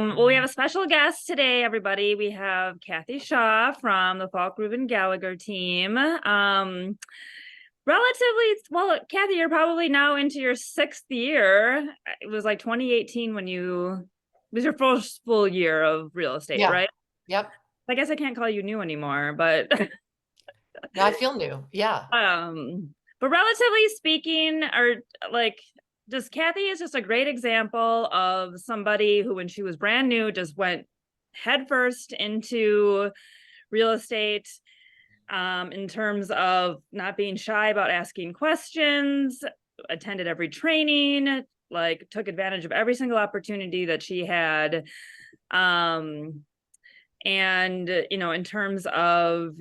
Well, we have a special guest today, everybody. We have Cathy Shaw from the Falk Rubin Gallagher team. Relatively, well, Cathy, you're probably now into your 6th year. It was like 2018 when it was your first full year of real estate, right? Yep. I guess I can't call you new anymore, but No, I feel new. Yeah. but relatively speaking, or like just Cathy is just a great example of somebody who, when she was brand new, just went headfirst into real estate, in terms of not being shy about asking questions, attended every training, like took advantage of every single opportunity that she had. And in terms of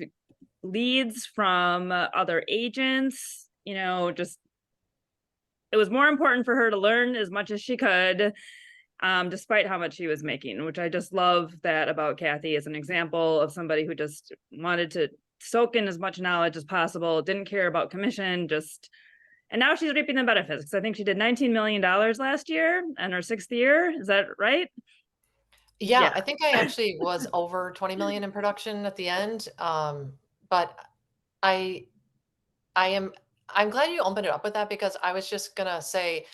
leads from other agents, just it was more important for her to learn as much as she could, despite how much she was making, which I just love that about Cathy as an example of somebody who just wanted to soak in as much knowledge as possible, didn't care about commission, and now she's reaping the benefits, because I think she did $19 million last year in her 6th year. Is that right? Yeah, I think I actually was over 20 million in production at the end. But I I'm glad you opened it up with that, because I was just gonna say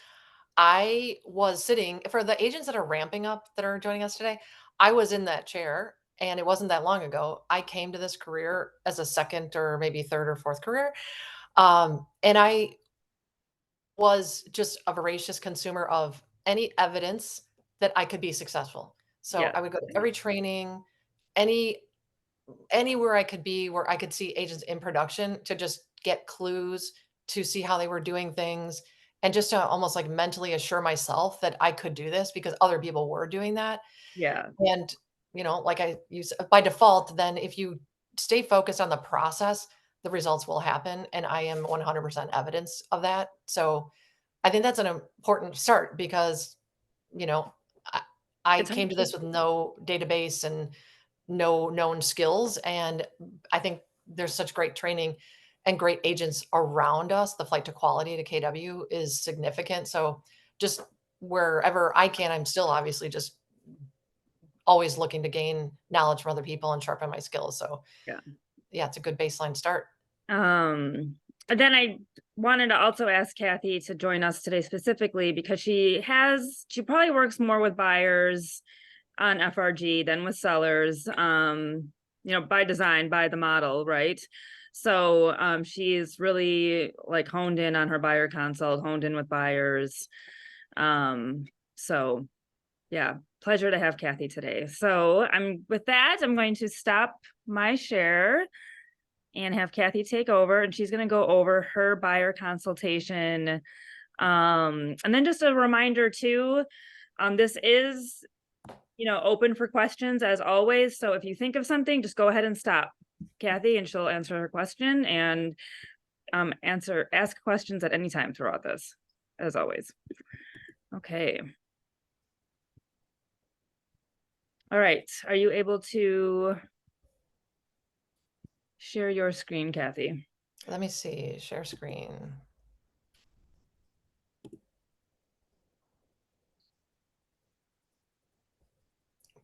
I was sitting for the agents that are ramping up that are joining us today. I was in that chair, and it wasn't that long ago. I came to this career as a second or maybe third or fourth career. And I was just a voracious consumer of any evidence that I could be successful. So Yeah. I would go to every training, any anywhere I could be where I could see agents in production to just get clues, to see how they were doing things, and just to almost like mentally assure myself that I could do this because other people were doing that. Yeah. And, like I use by default, then if you stay focused on the process, the results will happen. And I am 100% evidence of that. So I think that's an important start because, you know, I, I It's came to this with no database and no known skills. And I think there's such great training and great agents around us. The flight to quality to KW is significant. So just wherever I can, I'm still obviously just always looking to gain knowledge from other people and sharpen my skills. So Yeah. yeah, it's a good baseline start. Then I wanted to also ask Cathy to join us today specifically because she probably works more with buyers on FRG than with sellers, by design, by the model, right? So she's really like honed in on her buyer consult, honed in with buyers. So yeah, pleasure to have Cathy today. So I'm going to stop my share and have Cathy take over, and she's going to go over her buyer consultation. And then just a reminder too, this is, open for questions as always. So if you think of something, just go ahead and stop Cathy and she'll answer her question, and ask questions at any time throughout this, as always. Okay. All right. Are you able to share your screen, Cathy? Let me see, share screen.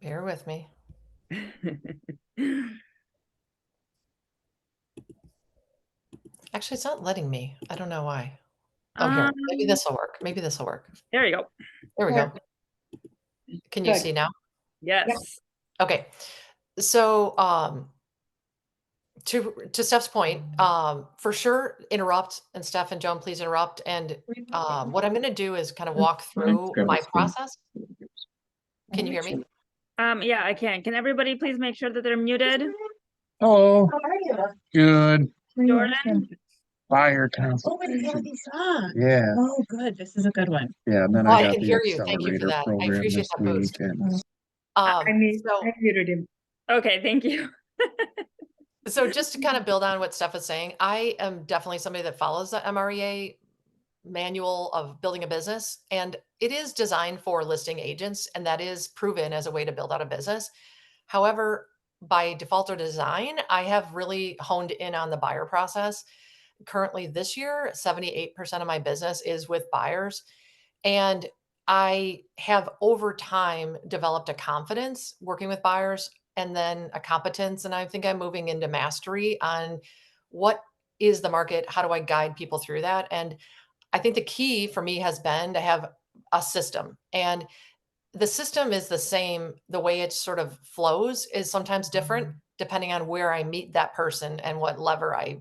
Bear with me. Actually, it's not letting me. I don't know why. Oh, here. Maybe this will work. Maybe this will work. There you go. There we go. Can you see now? Yes. Okay. So, to Steph's point, for sure, interrupt, and Steph and Joan, please interrupt. And what I'm going to do is kind of walk through my process. Can you hear me? Yeah, I can. Can everybody please make sure that they're muted? Hello. How are you? Good. Jordan? Buyer consultation. Yeah. Oh, good. This is a good one. Yeah. And then Well, I I got can the hear you. Thank you for accelerator that. I program appreciate this that boost. week. And I So, muted him. Okay, thank you. so just to kind of build on what Steph is saying, I am definitely somebody that follows the MREA manual of building a business, and it is designed for listing agents, and that is proven as a way to build out a business. However, by default or design, I have really honed in on the buyer process. Currently this year, 78% of my business is with buyers. And I have over time developed a confidence working with buyers and then a competence. And I think I'm moving into mastery on what is the market? How do I guide people through that? And I think the key for me has been to have a system. And the system is the same. The way it sort of flows is sometimes different depending on where I meet that person and what lever I,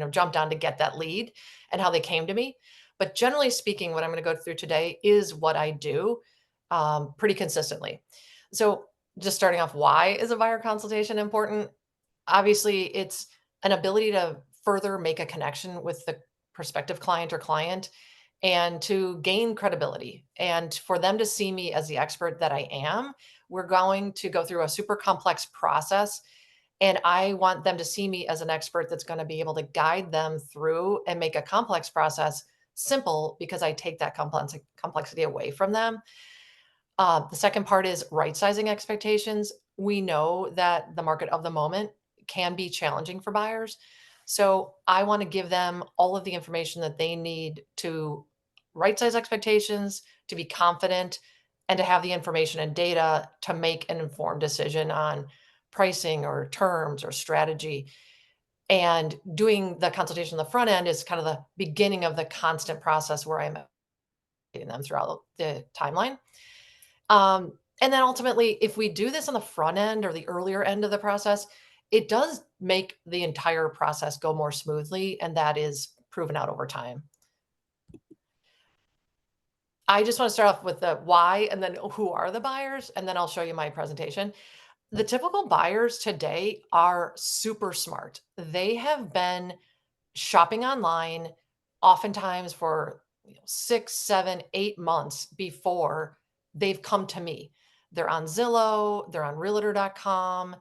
jumped on to get that lead and how they came to me. But generally speaking, what I'm going to go through today is what I do pretty consistently. So just starting off, why is a buyer consultation important? Obviously, it's an ability to further make a connection with the prospective client or client and to gain credibility and for them to see me as the expert that I am. We're going to go through a super complex process. And I want them to see me as an expert that's going to be able to guide them through and make a complex process simple because I take that complexity away from them. The second part is right sizing expectations. We know that the market of the moment can be challenging for buyers. So I want to give them all of the information that they need to right size expectations, to be confident, and to have the information and data to make an informed decision on pricing or terms or strategy. And doing the consultation on the front end is kind of the beginning of the constant process where I'm getting them throughout the timeline. And then ultimately, if we do this on the front end or the earlier end of the process, it does make the entire process go more smoothly. And that is proven out over time. I just want to start off with the why and then who are the buyers, and then I'll show you my presentation. The typical buyers today are super smart. They have been shopping online oftentimes for 6, 7, 8 months before they've come to me. They're on Zillow, they're on realtor.com,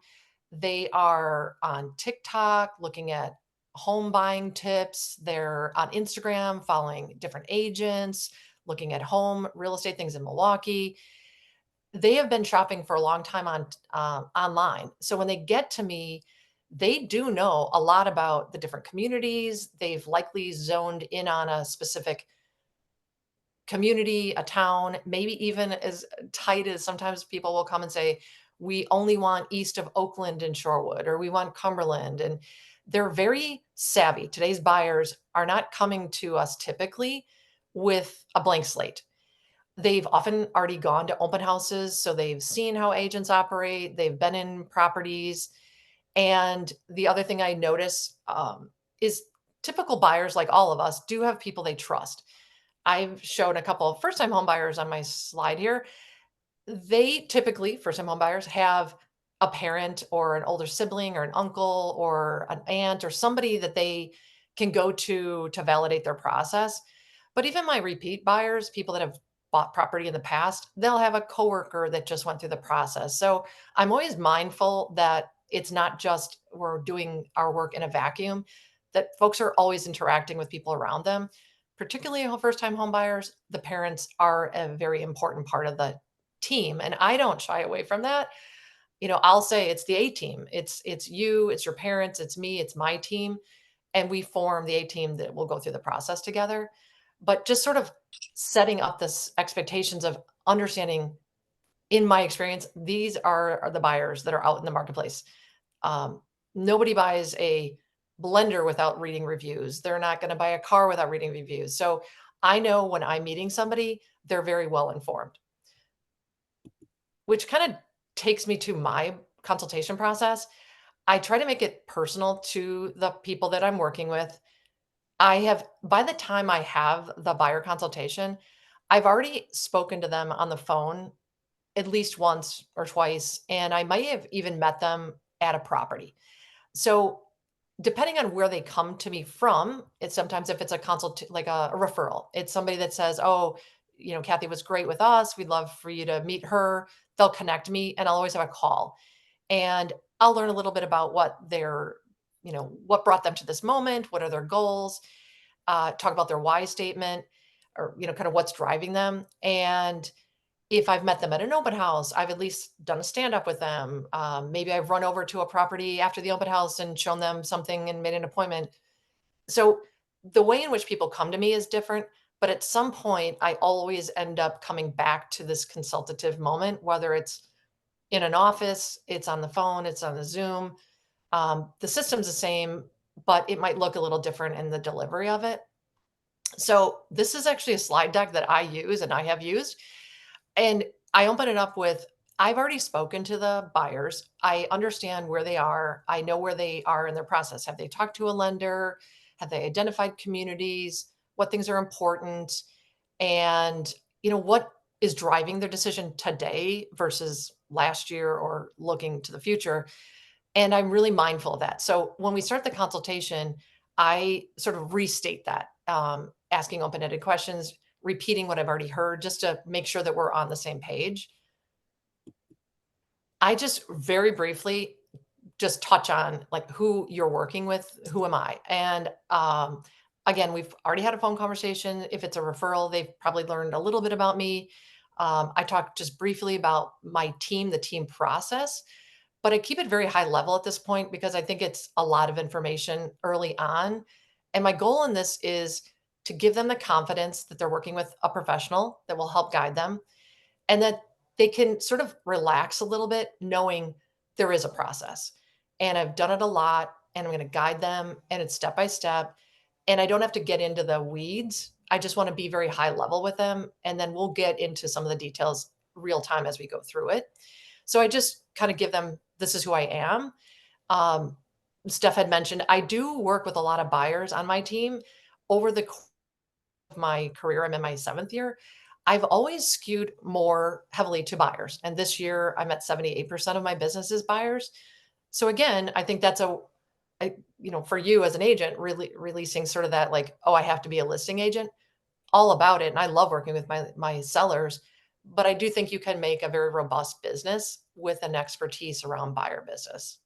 they are on TikTok looking at home buying tips, they're on Instagram following different agents, looking at home real estate things in Milwaukee. They have been shopping for a long time on online. So when they get to me, they do know a lot about the different communities. They've likely zoned in on a specific community, a town, maybe even as tight as sometimes people will come and say, we only want east of Oakland and Shorewood, or we want Cumberland. And they're very savvy. Today's buyers are not coming to us typically with a blank slate. They've often already gone to open houses, so they've seen how agents operate, they've been in properties. And the other thing I notice is typical buyers, like all of us, do have people they trust. I've shown a couple of first-time home buyers on my slide here. They typically, first-time home buyers, have a parent or an older sibling or an uncle or an aunt or somebody that they can go to validate their process. But even my repeat buyers, people that have bought property in the past, they'll have a coworker that just went through the process. So I'm always mindful that it's not just we're doing our work in a vacuum, that folks are always interacting with people around them, particularly first-time home buyers. The parents are a very important part of the team, and I don't shy away from that. I'll say it's the A team. It's you, it's your parents, it's me, it's my team, and we form the A team that will go through the process together. But just sort of setting up this expectations of understanding, in my experience, these are the buyers that are out in the marketplace. Nobody buys a blender without reading reviews. They're not going to buy a car without reading reviews. So I know when I'm meeting somebody, they're very well informed, which kind of takes me to my consultation process. I try to make it personal to the people that I'm working with. By the time I have the buyer consultation, I've already spoken to them on the phone at least once or twice, and I might have even met them at a property. So depending on where they come to me from, it's sometimes if it's a like a referral, it's somebody that says, oh, Cathy was great with us. We'd love for you to meet her. They'll connect me and I'll always have a call. And I'll learn a little bit about what what brought them to this moment, what are their goals, talk about their why statement, or, kind of what's driving them. And if I've met them at an open house, I've at least done a stand up with them. Maybe I've run over to a property after the open house and shown them something and made an appointment. So the way in which people come to me is different, But at some point, I always end up coming back to this consultative moment, whether it's in an office, it's on the phone, it's on the Zoom. The system's the same, but it might look a little different in the delivery of it. So this is actually a slide deck that I use and I have used. And I open it up with, I've already spoken to the buyers. I understand where they are. I know where they are in their process. Have they talked to a lender? Have they identified communities? What things are important? And, what is driving their decision today versus last year or looking to the future? And I'm really mindful of that. So when we start the consultation, I sort of restate that, asking open-ended questions, repeating what I've already heard, just to make sure that we're on the same page. I just very briefly just touch on like who you're working with, who am I? And again, we've already had a phone conversation. If it's a referral, they've probably learned a little bit about me. I talked just briefly about my team, the team process, but I keep it very high level at this point because I think it's a lot of information early on. And my goal in this is to give them the confidence that they're working with a professional that will help guide them and that they can sort of relax a little bit knowing there is a process. And I've done it a lot and I'm going to guide them and it's step by step. And I don't have to get into the weeds. I just want to be very high level with them. And then we'll get into some of the details real time as we go through it. So I just kind of give them, this is who I am. Steph had mentioned, I do work with a lot of buyers on my team. Over the course of my career, I'm in my 7th year. I've always skewed more heavily to buyers. And this year I'm at 78% of my business is buyers. So again, I think that's for you as an agent, really releasing sort of that like, oh, I have to be a listing agent, all about it. And I love working with my sellers, but I do think you can make a very robust business with an expertise around buyer business.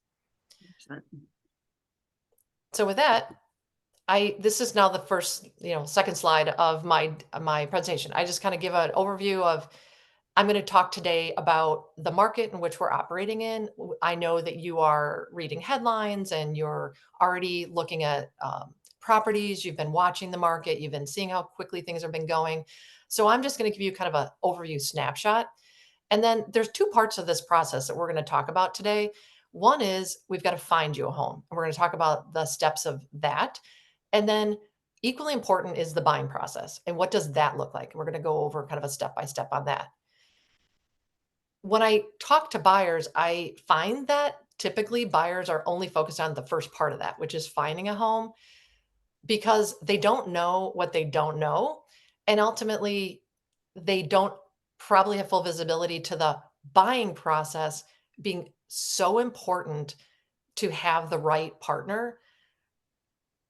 So with that, this is now the first, second slide of my presentation. I just kind of give an overview of, I'm going to talk today about the market in which we're operating in. I know that you are reading headlines and you're already looking at properties. You've been watching the market. You've been seeing how quickly things have been going. So I'm just going to give you kind of an overview snapshot. And then there's 2 parts of this process that we're going to talk about today. One is we've got to find you a home. And we're going to talk about the steps of that. And then equally important is the buying process. And what does that look like? And we're going to go over kind of a step-by-step on that. When I talk to buyers, I find that typically buyers are only focused on the first part of that, which is finding a home, because they don't know what they don't know. And ultimately, they don't probably have full visibility to the buying process being so important to have the right partner.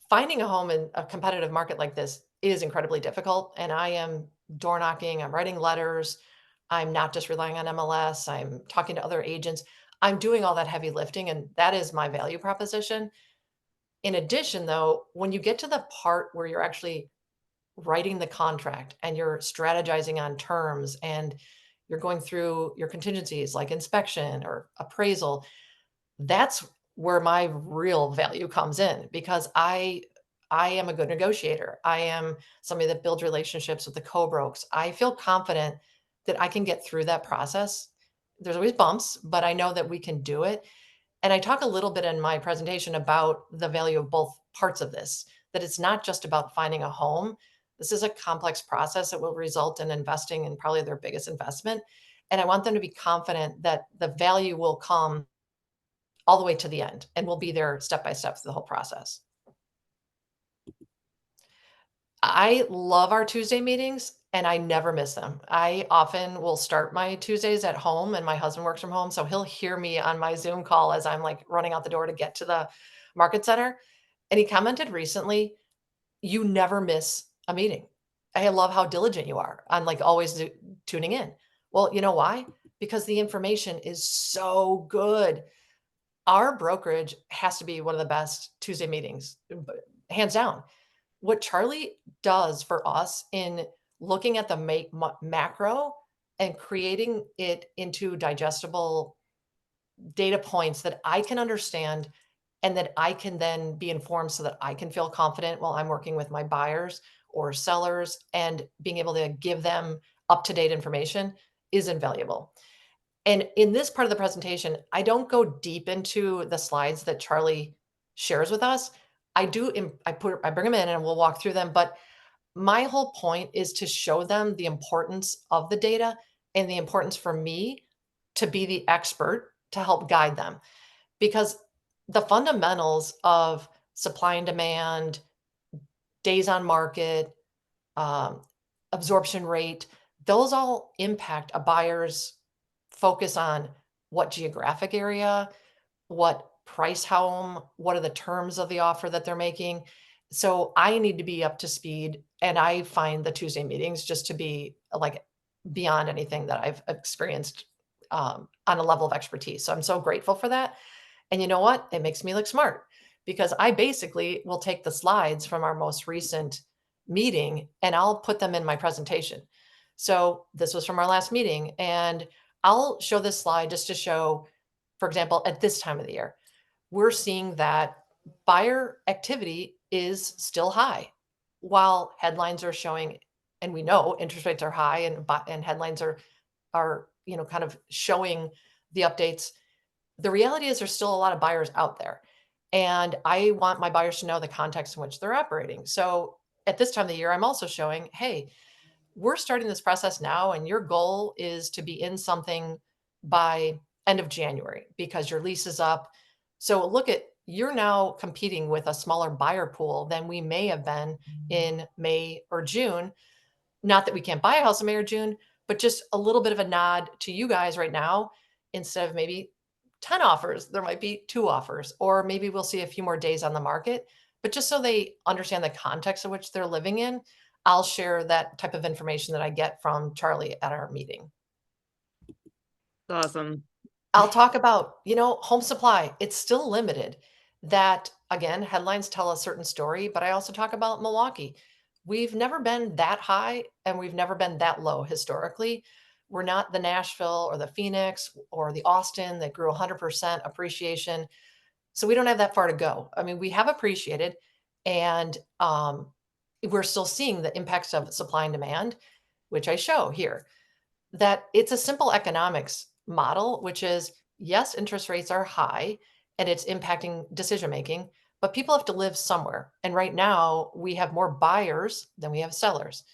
Finding a home in a competitive market like this is incredibly difficult. And I am door knocking, I'm writing letters. I'm not just relying on MLS. I'm talking to other agents. I'm doing all that heavy lifting, and that is my value proposition. In addition, though, when you get to the part where you're actually writing the contract and you're strategizing on terms and you're going through your contingencies like inspection or appraisal, that's where my real value comes in, because I am a good negotiator. I am somebody that builds relationships with the co-brokes. I feel confident that I can get through that process. There's always bumps, but I know that we can do it. And I talk a little bit in my presentation about the value of both parts of this, that it's not just about finding a home. This is a complex process that will result in investing in probably their biggest investment. And I want them to be confident that the value will come all the way to the end and we'll be there step by step through the whole process. I love our Tuesday meetings and I never miss them. I often will start my Tuesdays at home and my husband works from home. So he'll hear me on my Zoom call as I'm like running out the door to get to the market center. And he commented recently, you never miss a meeting. I love how diligent you are on like always tuning in. Well, you know why? Because the information is so good. Our brokerage has to be one of the best Tuesday meetings, hands down. What Charlie does for us in looking at the macro and creating it into digestible data points that I can understand and that I can then be informed so that I can feel confident while I'm working with my buyers or sellers, and being able to give them up-to-date information is invaluable. And in this part of the presentation, I don't go deep into the slides that Charlie shares with us. I bring them in and we'll walk through them, but my whole point is to show them the importance of the data and the importance for me to be the expert to help guide them. Because the fundamentals of supply and demand, days on market, um, absorption rate, those all impact a buyer's focus on what geographic area, what price home, what are the terms of the offer that they're making. So I need to be up to speed. And I find the Tuesday meetings just to be like beyond anything that I've experienced on a level of expertise. So I'm so grateful for that. And you know what? It makes me look smart because I basically will take the slides from our most recent meeting and I'll put them in my presentation. So this was from our last meeting, and I'll show this slide just to show, for example, at this time of the year, we're seeing that buyer activity is still high while headlines are showing, and we know interest rates are high and headlines are kind of showing the updates. The reality is there's still a lot of buyers out there. And I want my buyers to know the context in which they're operating. So at this time of the year, I'm also showing, hey, we're starting this process now, and your goal is to be in something by end of January because your lease is up. So look at, you're now competing with a smaller buyer pool than we may have been in May or June. Not that we can't buy a house in May or June, but just a little bit of a nod to you guys right now. Instead of maybe 10 offers, there might be 2 offers, or maybe we'll see a few more days on the market. But just so they understand the context in which they're living in, I'll share that type of information that I get from Charlie at our meeting. Awesome. I'll talk about, home supply. It's still limited. That, again, headlines tell a certain story, but I also talk about Milwaukee. We've never been that high and we've never been that low historically. We're not the Nashville or the Phoenix or the Austin that grew 100% appreciation. So we don't have that far to go. I mean, we have appreciated, and we're still seeing the impacts of supply and demand, which I show here. That it's a simple economics model, which is, yes, interest rates are high and it's impacting decision making, but people have to live somewhere. And right now we have more buyers than we have sellers.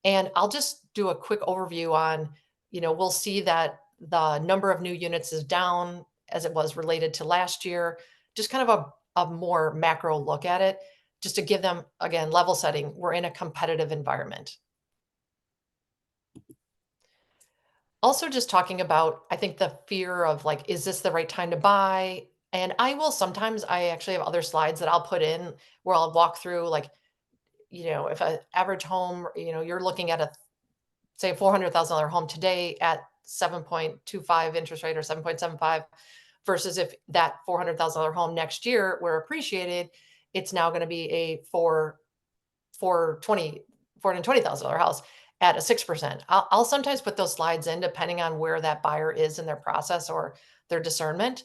And I'll just do a quick overview on, we'll see that the number of new units is down as it was related to last year, just kind of a more macro look at it, just to give them, again, level setting. We're in a competitive environment. Also just talking about, I think, the fear of like, is this the right time to buy? And I actually have other slides that I'll put in where I'll walk through, like, if an average home, you're looking at say a $400,000 home today at 7.25 interest rate or 7.75 versus if that $400,000 home next year were appreciated, it's now going to be a $420,000 house at a 6%. I'll sometimes put those slides in depending on where that buyer is in their process or their discernment.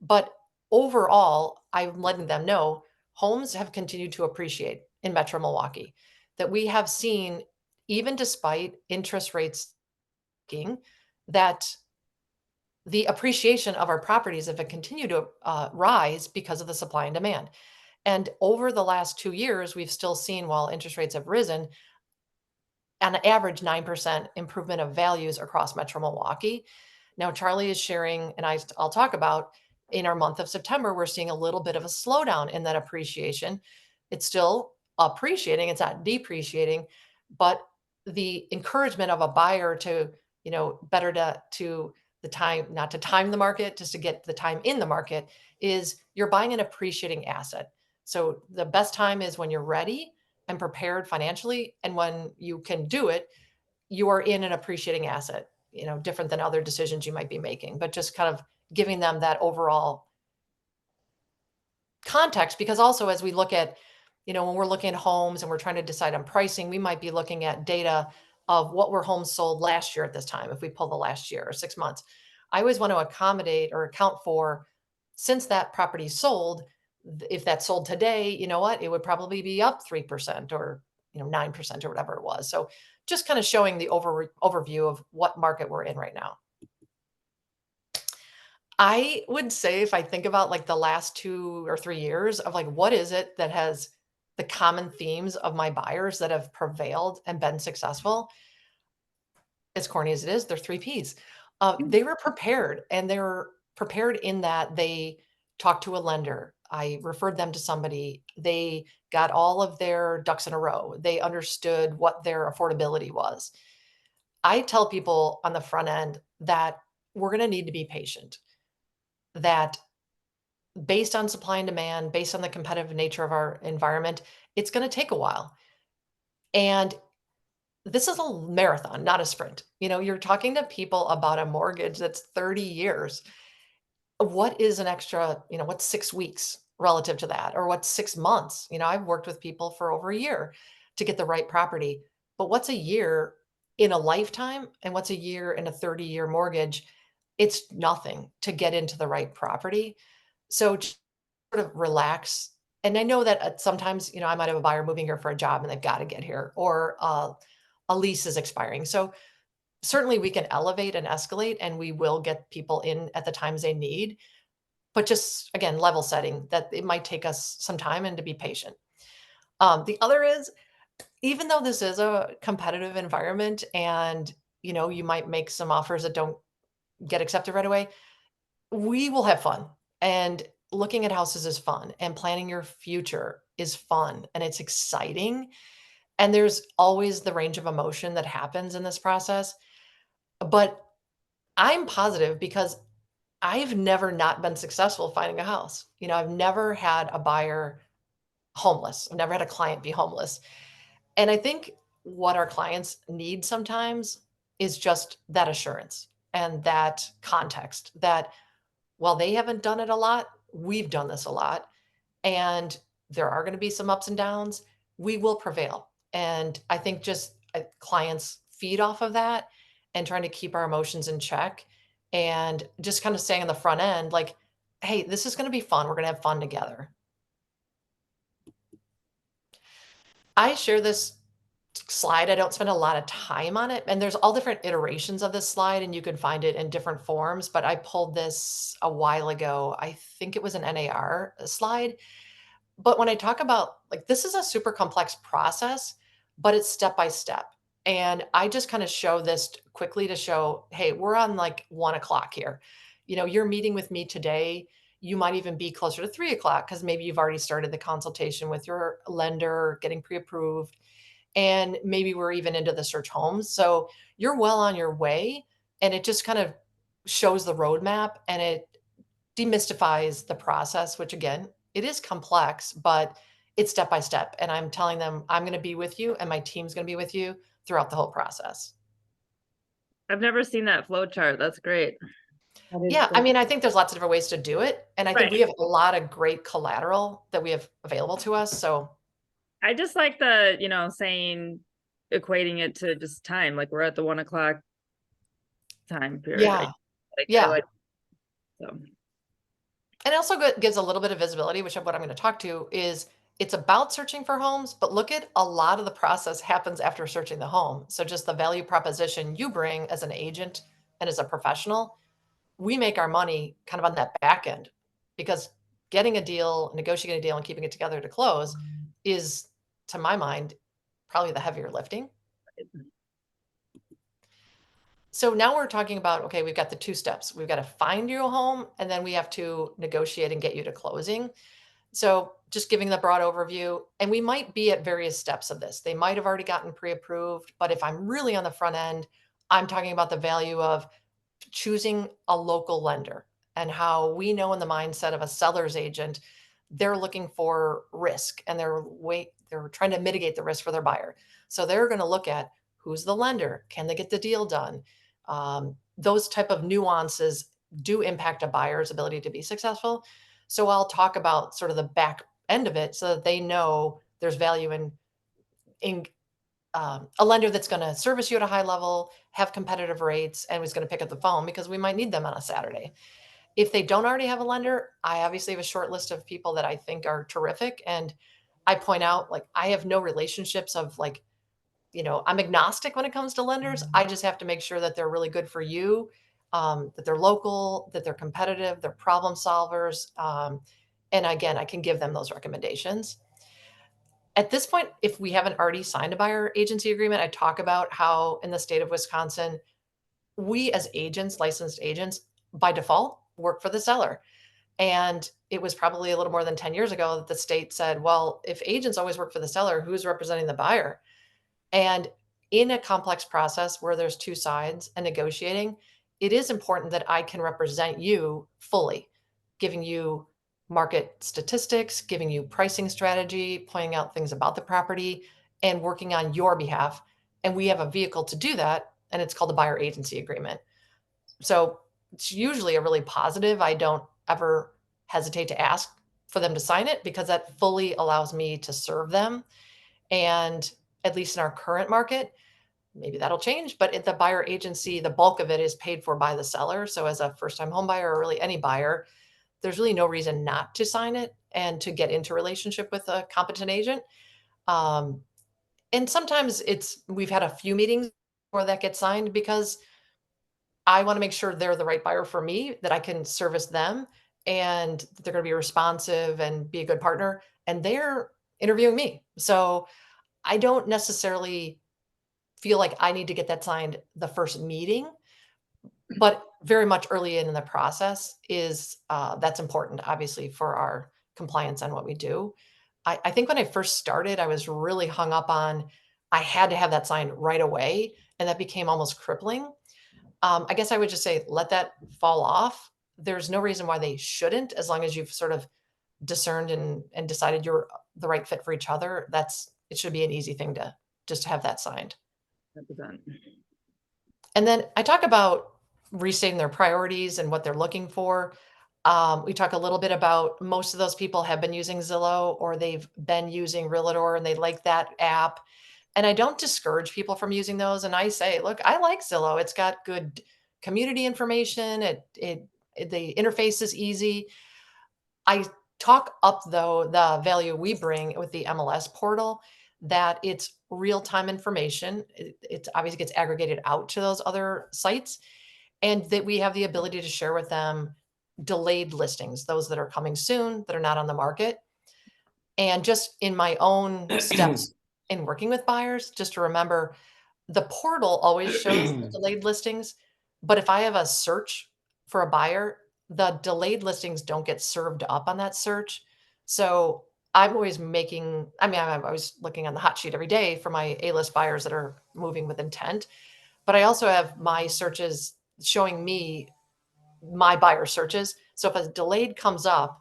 But overall, I'm letting them know homes have continued to appreciate in Metro Milwaukee, that we have seen, even despite interest rates, that the appreciation of our properties have continued to rise because of the supply and demand. And over the last 2 years, we've still seen, while interest rates have risen, on average 9% improvement of values across Metro Milwaukee. Now, Charlie is sharing, and I'll talk about, in our month of September, we're seeing a little bit of a slowdown in that appreciation. It's still appreciating, it's not depreciating, but the encouragement of a buyer to, better to the time, not to time the market, just to get the time in the market, is you're buying an appreciating asset. So the best time is when you're ready and prepared financially. And when you can do it, you are in an appreciating asset, different than other decisions you might be making, but just kind of giving them that overall context. Because also, as we look at, when we're looking at homes and we're trying to decide on pricing, we might be looking at data of what were homes sold last year at this time. If we pull the last year or 6 months, I always want to accommodate or account for, since that property sold, if that sold today, you know what, it would probably be up 3% or 9% or whatever it was. So just kind of showing the overview of what market we're in right now. I would say if I think about like the last 2 or 3 years of like, what is it that has the common themes of my buyers that have prevailed and been successful? As corny as it is, they're 3 Ps. They were prepared, and they were prepared in that they talked to a lender. I referred them to somebody. They got all of their ducks in a row. They understood what their affordability was. I tell people on the front end that we're going to need to be patient, that based on supply and demand, based on the competitive nature of our environment, it's going to take a while. And this is a marathon, not a sprint. You're talking to people about a mortgage that's 30 years. What is an extra, what's 6 weeks relative to that? Or what's 6 months? I've worked with people for over a year to get the right property. But what's a year in a lifetime? And what's a year in a 30-year mortgage? It's nothing to get into the right property. So just sort of relax. And I know that sometimes, I might have a buyer moving here for a job and they've got to get here, or a lease is expiring. So certainly we can elevate and escalate, and we will get people in at the times they need. But just again, level setting that it might take us some time and to be patient. The other is, even though this is a competitive environment and you might make some offers that don't get accepted right away, we will have fun. And looking at houses is fun, and planning your future is fun, and it's exciting. And there's always the range of emotion that happens in this process. But I'm positive because I've never not been successful finding a house. I've never had a buyer homeless. I've never had a client be homeless. And I think what our clients need sometimes is just that assurance and that context that while they haven't done it a lot, we've done this a lot. And there are going to be some ups and downs. We will prevail. And I think just clients feed off of that and trying to keep our emotions in check and just kind of staying on the front end like, hey, this is going to be fun. We're going to have fun together. I share this slide. I don't spend a lot of time on it. And there's all different iterations of this slide, and you can find it in different forms. But I pulled this a while ago. I think it was an NAR slide. But when I talk about like, this is a super complex process, but it's step by step. And I just kind of show this quickly to show, hey, we're on like 1 o'clock here. You're meeting with me today. You might even be closer to 3 o'clock because maybe you've already started the consultation with your lender, getting pre-approved. And maybe we're even into the search homes. So you're well on your way. And it just kind of shows the roadmap, and it demystifies the process, which again, it is complex, but it's step by step. And I'm telling them I'm going to be with you and my team's going to be with you throughout the whole process. I've never seen that flow chart. That's great. Yeah. I mean, I think there's lots of different ways to do it. And I think we have a lot of great collateral that we have available to us. So I just like the, saying, equating it to just time. Like we're at the 1 o'clock time period. yeah. So. And it also gives a little bit of visibility, which is what I'm going to talk to is it's about searching for homes, but look at a lot of the process happens after searching the home. So just the value proposition you bring as an agent and as a professional, we make our money kind of on that back end, because getting a deal, negotiating a deal, and keeping it together to close is, to my mind, probably the heavier lifting. So now we're talking about, okay, we've got the 2 steps. We've got to find you a home, and then we have to negotiate and get you to closing. So just giving the broad overview, and we might be at various steps of this. They might have already gotten pre-approved, but if I'm really on the front end, I'm talking about the value of choosing a local lender and how we know in the mindset of a seller's agent, they're looking for risk and they're trying to mitigate the risk for their buyer. So they're going to look at who's the lender, can they get the deal done? Those type of nuances do impact a buyer's ability to be successful. So I'll talk about sort of the back end of it so that they know there's value in a lender that's going to service you at a high level, have competitive rates, and was going to pick up the phone because we might need them on a Saturday. If they don't already have a lender, I obviously have a short list of people that I think are terrific. And I point out, like, I have no relationships of like, I'm agnostic when it comes to lenders. I just have to make sure that they're really good for you, that they're local, that they're competitive, they're problem solvers. And again, I can give them those recommendations. At this point, if we haven't already signed a buyer agency agreement, I talk about how in the state of Wisconsin, we as agents, licensed agents, by default, work for the seller. And it was probably a little more than 10 years ago that the state said, well, if agents always work for the seller, who's representing the buyer? And in a complex process where there's two sides and negotiating, it is important that I can represent you fully, giving you market statistics, giving you pricing strategy, pointing out things about the property, and working on your behalf. And we have a vehicle to do that, and it's called a buyer agency agreement. So it's usually a really positive. I don't ever hesitate to ask for them to sign it because that fully allows me to serve them. And at least in our current market, maybe that'll change, but at the buyer agency, the bulk of it is paid for by the seller. So as a first time home buyer or really any buyer, there's really no reason not to sign it and to get into relationship with a competent agent. Um, and sometimes we've had a few meetings where that gets signed because I want to make sure they're the right buyer for me, that I can service them and that they're going to be responsive and be a good partner. And they're interviewing me. So I don't necessarily feel like I need to get that signed the first meeting, but very much early in the process is that's important, obviously, for our compliance on what we do. I think when I first started, I was really hung up on I had to have that signed right away, and that became almost crippling. I guess I would just say let that fall off. There's no reason why they shouldn't, as long as you've sort of discerned and decided you're the right fit for each other. It should be an easy thing to just have that signed. 100%. And then I talk about restating their priorities and what they're looking for. We talk a little bit about most of those people have been using Zillow or they've been using Realtor and they like that app. And I don't discourage people from using those. And I say, look, I like Zillow. It's got good community information. The interface is easy. I talk up though the value we bring with the MLS portal, that it's real-time information. It obviously gets aggregated out to those other sites, and that we have the ability to share with them delayed listings, those that are coming soon, that are not on the market. And just in my own steps in working with buyers, just to remember, the portal always shows the delayed listings, but if I have a search for a buyer, the delayed listings don't get served up on that search. So I'm always I'm always looking on the hot sheet every day for my A-list buyers that are moving with intent. But I also have my searches showing me my buyer searches. So if a delayed comes up,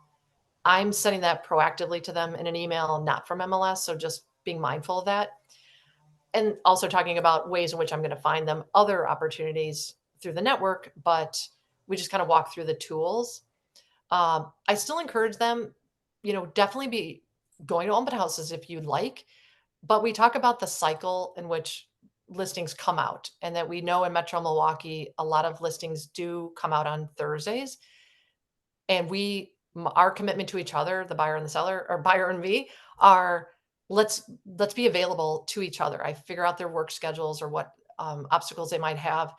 I'm sending that proactively to them in an email, not from MLS. So just being mindful of that. And also talking about ways in which I'm going to find them other opportunities through the network, but we just kind of walk through the tools. I still encourage them, definitely be going to open houses if you'd like, but we talk about the cycle in which listings come out, and that we know in Metro Milwaukee, a lot of listings do come out on Thursdays. And our commitment to each other, the buyer and the seller, or buyer and me, are let's be available to each other. I figure out their work schedules or what obstacles they might have.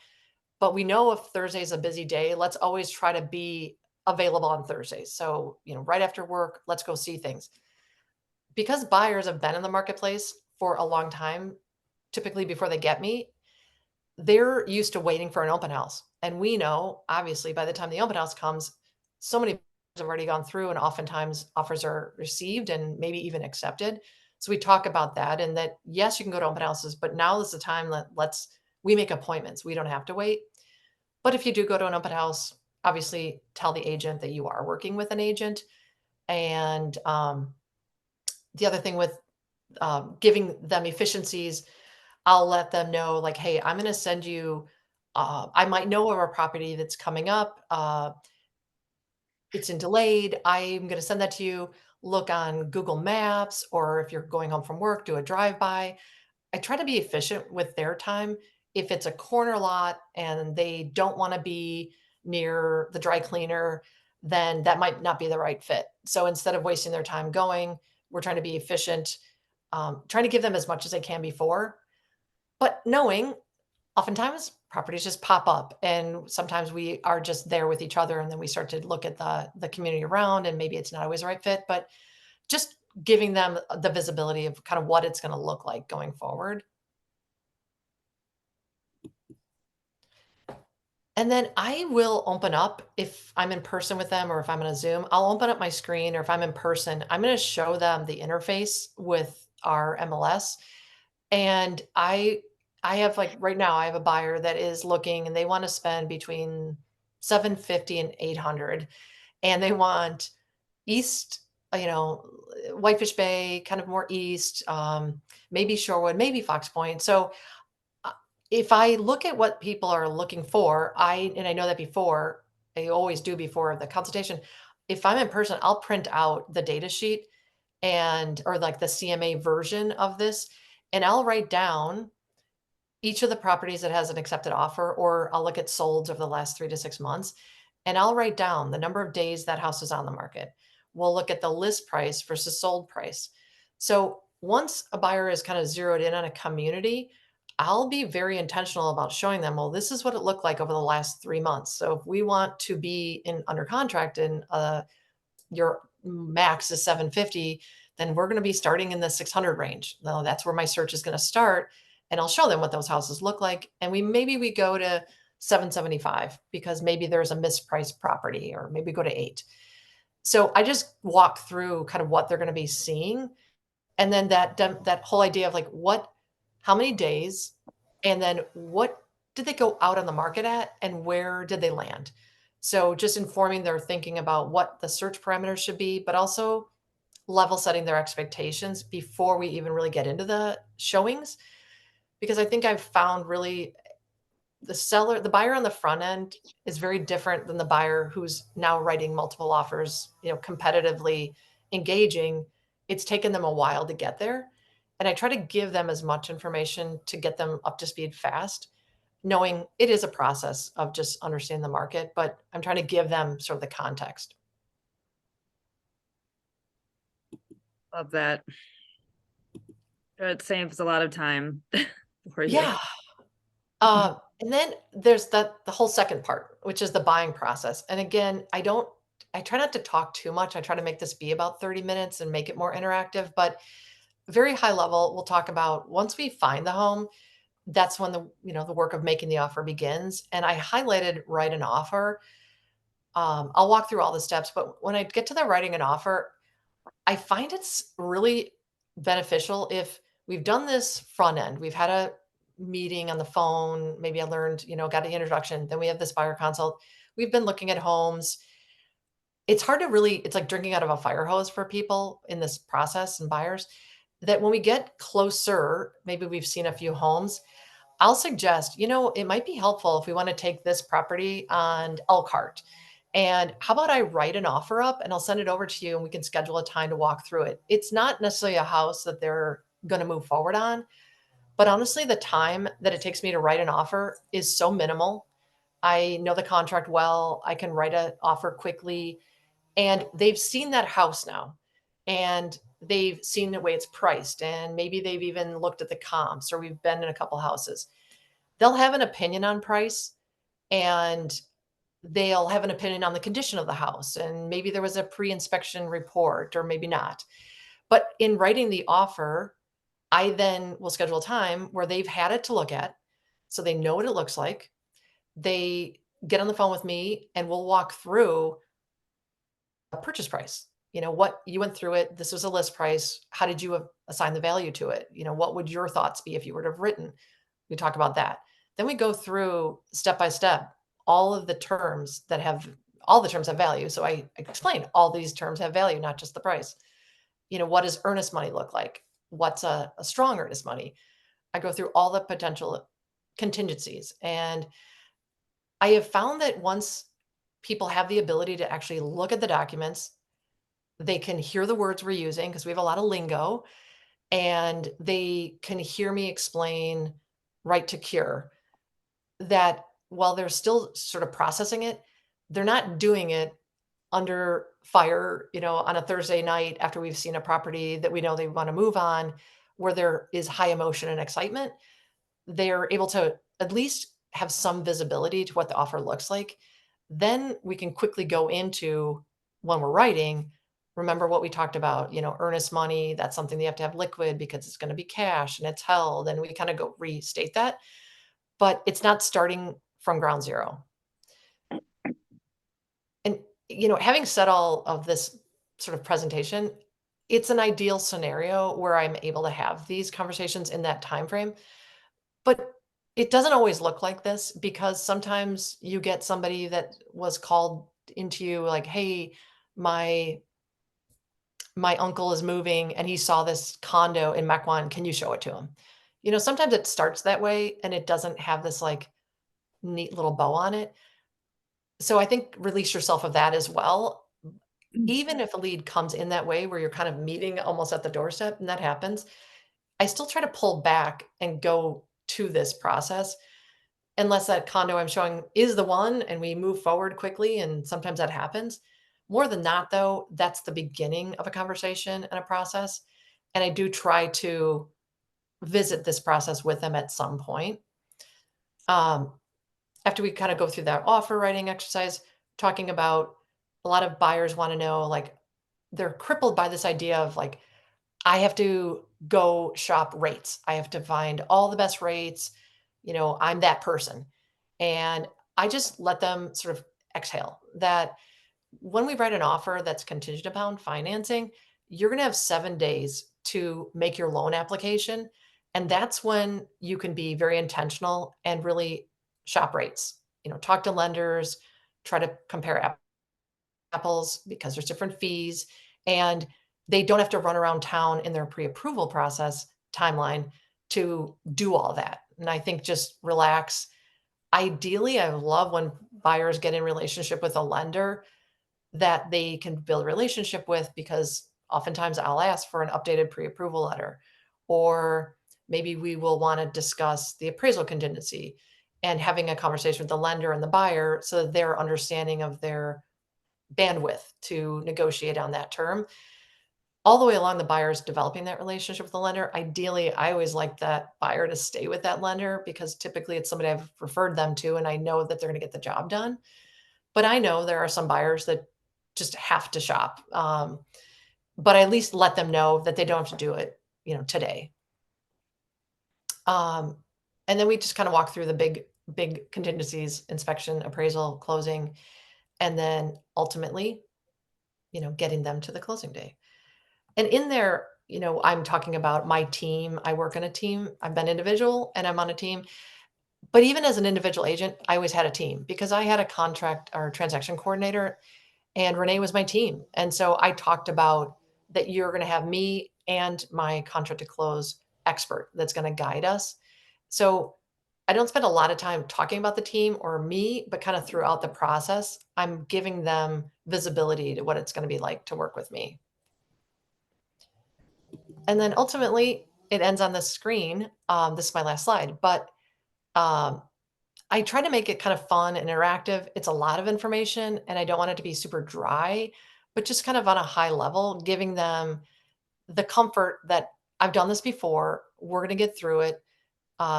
But we know if Thursday is a busy day, let's always try to be available on Thursdays. So, right after work, let's go see things. Because buyers have been in the marketplace for a long time, typically before they get me, they're used to waiting for an open house. And we know, obviously, by the time the open house comes, so many have already gone through, and oftentimes offers are received and maybe even accepted. So we talk about that, and that, yes, you can go to open houses, but now is the time that we make appointments. We don't have to wait. But if you do go to an open house, obviously tell the agent that you are working with an agent. And the other thing with giving them efficiencies, I'll let them know, like, hey, I'm going to send you, I might know of a property that's coming up. It's in delayed. I'm going to send that to you. Look on Google Maps, or if you're going home from work, do a drive-by. I try to be efficient with their time. If it's a corner lot and they don't want to be near the dry cleaner, then that might not be the right fit. So instead of wasting their time going, We're trying to be efficient, trying to give them as much as I can before, but knowing oftentimes properties just pop up and sometimes we are just there with each other and then we start to look at the community around and maybe it's not always the right fit, but just giving them the visibility of kind of what it's going to look like going forward. And then I will open up if I'm in person with them or if I'm on a Zoom, I'll open up my screen, or if I'm in person, I'm going to show them the interface with our MLS. And I have, like, right now I have a buyer that is looking and they want to spend between 750 and 800, and they want east, Whitefish Bay, kind of more east, maybe Shorewood, maybe Fox Point. So if I look at what people are looking for, and I know that before, I always do before the consultation. If I'm in person, I'll print out the data sheet or like the CMA version of this, and I'll write down each of the properties that has an accepted offer, or I'll look at solds over the last 3 to 6 months, and I'll write down the number of days that house is on the market. We'll look at the list price versus sold price. So once a buyer is kind of zeroed in on a community, I'll be very intentional about showing them, well, this is what it looked like over the last 3 months. So if we want to be under contract and your max is 750, then we're going to be starting in the 600 range. Now that's where my search is going to start. And I'll show them what those houses look like. And maybe we go to 775 because maybe there's a mispriced property, or maybe go to 8. So I just walk through kind of what they're going to be seeing. And then that whole idea of like how many days, and then what did they go out on the market at, and where did they land? So just informing their thinking about what the search parameters should be, but also level setting their expectations before we even really get into the showings. Because I think I've found really the buyer on the front end is very different than the buyer who's now writing multiple offers, competitively engaging. It's taken them a while to get there. And I try to give them as much information to get them up to speed fast, knowing it is a process of just understanding the market, but I'm trying to give them sort of the context. Love that. It saves a lot of time for you. Yeah. And then there's the whole second part, which is the buying process. And again, I try not to talk too much. I try to make this be about 30 minutes and make it more interactive, but very high level, we'll talk about once we find the home, that's when the work of making the offer begins. And I highlighted write an offer. I'll walk through all the steps, but when I get to the writing an offer, I find it's really beneficial if we've done this front end. We've had a meeting on the phone. Maybe I learned, got an introduction. Then we have this buyer consult. We've been looking at homes. It's hard to it's like drinking out of a fire hose for people in this process and buyers, that when we get closer, maybe we've seen a few homes, I'll suggest, it might be helpful if we want to take this property on Elkhart. And how about I write an offer up and I'll send it over to you and we can schedule a time to walk through it. It's not necessarily a house that they're going to move forward on, but honestly, the time that it takes me to write an offer is so minimal. I know the contract well. I can write an offer quickly, and they've seen that house now, and they've seen the way it's priced, and maybe they've even looked at the comps, or we've been in a couple houses. They'll have an opinion on price, and they'll have an opinion on the condition of the house, and maybe there was a pre-inspection report or maybe not. But in writing the offer, I then will schedule a time where they've had it to look at, so they know what it looks like. They get on the phone with me and we'll walk through a purchase price. What you went through it. This was a list price. How did you assign the value to it? What would your thoughts be if you would have written? We talk about that. Then we go through step by step all the terms have value. So I explain all these terms have value, not just the price. What does earnest money look like? What's a strong earnest money? I go through all the potential contingencies. And I have found that once people have the ability to actually look at the documents, they can hear the words we're using because we have a lot of lingo, and they can hear me explain right to cure, that while they're still sort of processing it, they're not doing it under fire, on a Thursday night after we've seen a property that we know they want to move on, where there is high emotion and excitement, they're able to at least have some visibility to what the offer looks like. Then we can quickly go into, when we're writing, remember what we talked about, earnest money, that's something they have to have liquid because it's going to be cash and it's held. And we kind of go restate that, but it's not starting from ground zero. And, having said all of this sort of presentation, it's an ideal scenario where I'm able to have these conversations in that time frame. But it doesn't always look like this, because sometimes you get somebody that was called into you like, hey, my uncle is moving and he saw this condo in Mequon. Can you show it to him? Sometimes it starts that way and it doesn't have this like neat little bow on it. So I think release yourself of that as well. Even if a lead comes in that way where you're kind of meeting almost at the doorstep, and that happens, I still try to pull back and go to this process, unless that condo I'm showing is the one and we move forward quickly. And sometimes that happens. More than not, though, that's the beginning of a conversation and a process. And I do try to visit this process with them at some point. After we kind of go through that offer writing exercise, talking about, a lot of buyers want to know, like, they're crippled by this idea of like, I have to go shop rates. I have to find all the best rates. I'm that person. And I just let them sort of exhale that when we write an offer that's contingent upon financing, you're going to have 7 days to make your loan application. And that's when you can be very intentional and really shop rates, talk to lenders, try to compare apples, because there's different fees, and they don't have to run around town in their pre-approval process timeline to do all that. And I think just relax. Ideally, I love when buyers get in relationship with a lender that they can build a relationship with, because oftentimes I'll ask for an updated pre-approval letter, or maybe we will want to discuss the appraisal contingency, and having a conversation with the lender and the buyer so that they're understanding of their bandwidth to negotiate on that term. All the way along, the buyer's developing that relationship with the lender. Ideally, I always like that buyer to stay with that lender, because typically it's somebody I've referred them to and I know that they're going to get the job done. But I know there are some buyers that just have to shop. But I at least let them know that they don't have to do it, today. And then we just kind of walk through the big contingencies: inspection, appraisal, closing, and then ultimately, getting them to the closing day. And in there, I'm talking about my team. I work in a team. I've been individual and I'm on a team. But even as an individual agent, I always had a team, because I had a contract or transaction coordinator, and Renee was my team. And so I talked about that you're going to have me and my contract to close expert that's going to guide us. So I don't spend a lot of time talking about the team or me, but kind of throughout the process, I'm giving them visibility to what it's going to be like to work with me. And then ultimately it ends on the screen. This is my last slide, but I try to make it kind of fun and interactive. It's a lot of information and I don't want it to be super dry, but just kind of on a high level, giving them the comfort that I've done this before. We're going to get through it.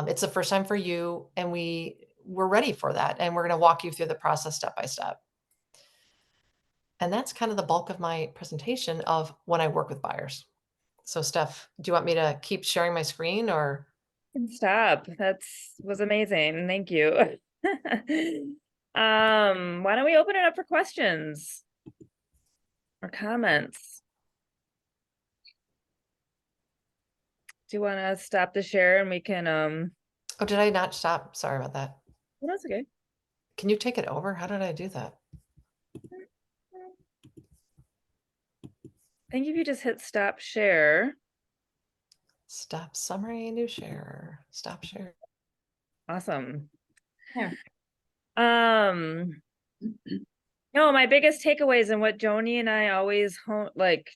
It's the first time for you, and we're ready for that. And we're going to walk you through the process step by step. And that's kind of the bulk of my presentation of when I work with buyers. So Steph, do you want me to keep sharing my screen, or? Stop. Was amazing. Thank you. Why don't we open it up for questions or comments? Do you want to stop the share and we can Oh, did I not stop? Sorry about that. well, that's okay. Can you take it over? How did I do that? I think if you just hit stop share. Stop summary, new share, stop share. Awesome. Yeah. No, my biggest takeaways and what Joni and I always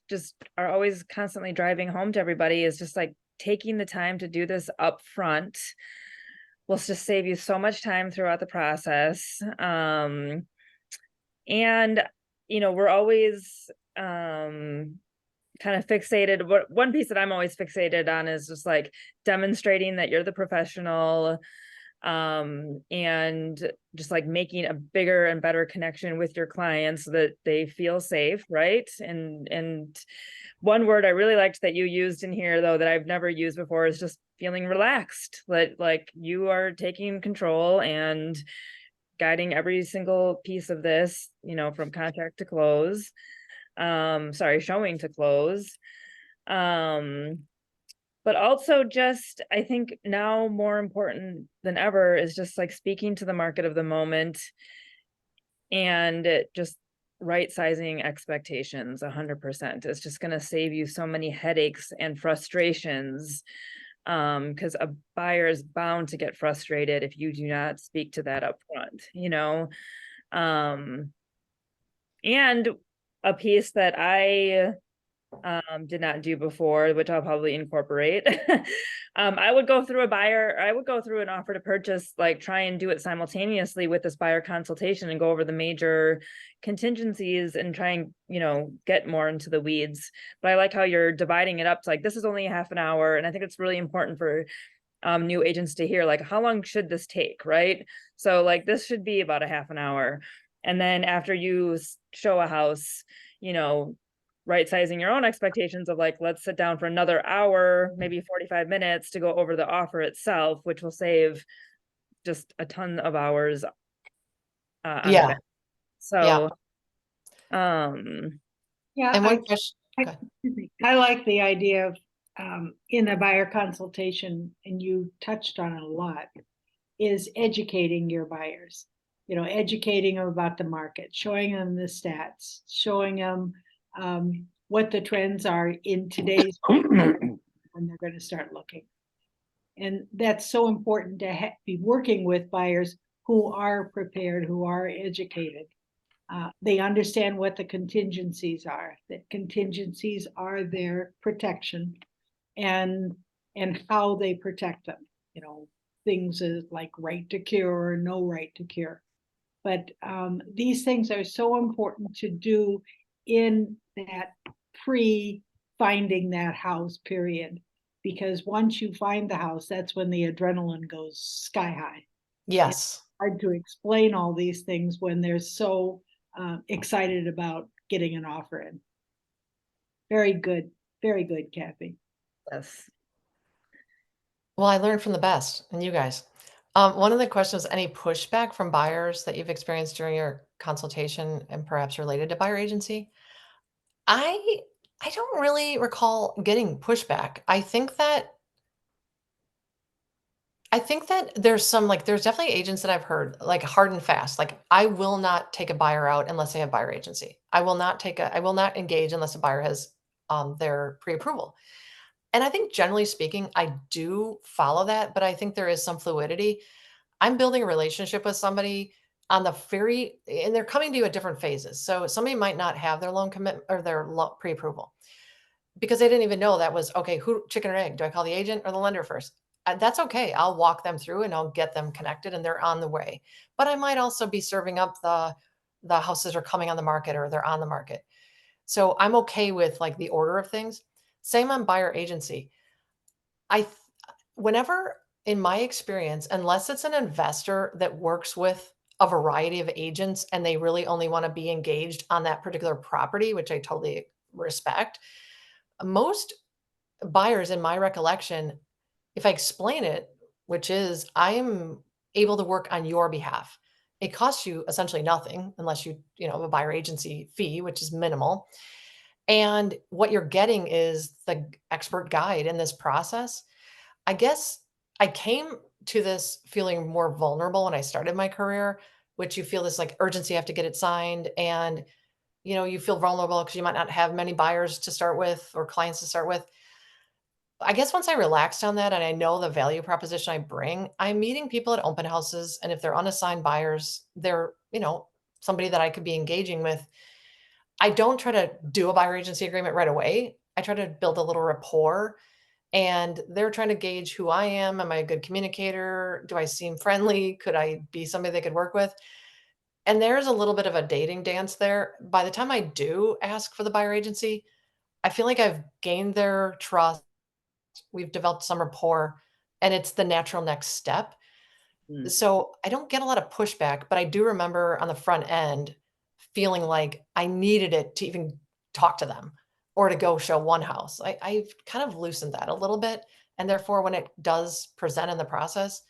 just are always constantly driving home to everybody is just like taking the time to do this up front will just save you so much time throughout the process. And we're always kind of fixated. One piece that I'm always fixated on is just like demonstrating that you're the professional, and just like making a bigger and better connection with your clients so that they feel safe, right? And one word I really liked that you used in here, though, that I've never used before, is just feeling relaxed. Like you are taking control and guiding every single piece of this, from contract to close. Showing to close. But also just, I think now more important than ever is just like speaking to the market of the moment and just right sizing expectations 100%. It's just going to save you so many headaches and frustrations, because a buyer is bound to get frustrated if you do not speak to that up front, and a piece that I did not do before, which I'll probably incorporate. I would go through an offer to purchase, like try and do it simultaneously with this buyer consultation and go over the major contingencies and try and, get more into the weeds. But I like how you're dividing it up to like, this is only a half an hour. And I think it's really important for new agents to hear, like, how long should this take, right? So like, this should be about a half an hour. And then after you show a house, right sizing your own expectations of like, let's sit down for another hour, maybe 45 minutes to go over the offer itself, which will save just a ton of hours on the Yeah. back. So, um, Yeah, And one question, I like the idea of in a buyer consultation, and you touched on it a lot, is educating your buyers. Educating them about the market, showing them the stats, showing them what the trends are in today's when they're going to start looking. And that's so important to be working with buyers who are prepared, who are educated. They understand what the contingencies are, that contingencies are their protection, and how they protect them. Things like right to cure or no right to cure. But these things are so important to do in that pre-finding that house period, because once you find the house, that's when the adrenaline goes sky high. yes. It's hard to explain all these things when they're so excited about getting an offer in. Very good, Cathy. yes. Well, I learned from the best and you guys. One of the questions, any pushback from buyers that you've experienced during your consultation and perhaps related to buyer agency? I don't really recall getting pushback. I think that there's definitely agents that I've heard like hard and fast, like I will not take a buyer out unless they have buyer agency. I will not engage unless a buyer has their pre-approval. And I think generally speaking, I do follow that, but I think there is some fluidity. I'm building a relationship with somebody and they're coming to you at different phases. So somebody might not have their loan commit or their pre-approval because they didn't even know that was okay. Who, chicken or egg? Do I call the agent or the lender first? That's okay. I'll walk them through and I'll get them connected and they're on the way. But I might also be serving up the houses are coming on the market or they're on the market. So I'm okay with like the order of things. Same on buyer agency. Whenever in my experience, unless it's an investor that works with a variety of agents and they really only want to be engaged on that particular property, which I totally respect, most buyers, in my recollection, if I explain it, which is I'm able to work on your behalf. It costs you essentially nothing unless you have a buyer agency fee, which is minimal. And what you're getting is the expert guide in this process. I guess I came to this feeling more vulnerable when I started my career, which you feel this like urgency, you have to get it signed. And, you feel vulnerable because you might not have many buyers to start with or clients to start with. I guess once I relaxed on that and I know the value proposition I bring, I'm meeting people at open houses. And if they're unassigned buyers, they're, somebody that I could be engaging with. I don't try to do a buyer agency agreement right away. I try to build a little rapport and they're trying to gauge who I am. Am I a good communicator? Do I seem friendly? Could I be somebody they could work with? And there's a little bit of a dating dance there. By the time I do ask for the buyer agency, I feel like I've gained their trust. We've developed some rapport, and it's the natural next step. Mm. So I don't get a lot of pushback, but I do remember on the front end feeling like I needed it to even talk to them or to go show one house. I've kind of loosened that a little bit. And therefore, when it does present in the process,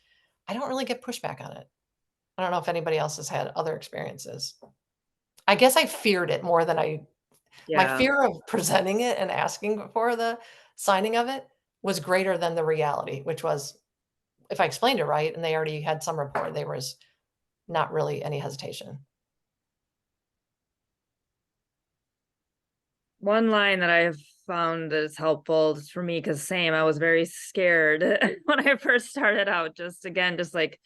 I don't really get pushback on it. I don't know if anybody else has had other experiences. I guess I feared it more than my Yeah. fear of presenting it and asking for the signing of it was greater than the reality, which was if I explained it right and they already had some rapport, there was not really any hesitation. One line that I've found that is helpful just for me, because same, I was very scared when I first started out, just again, just like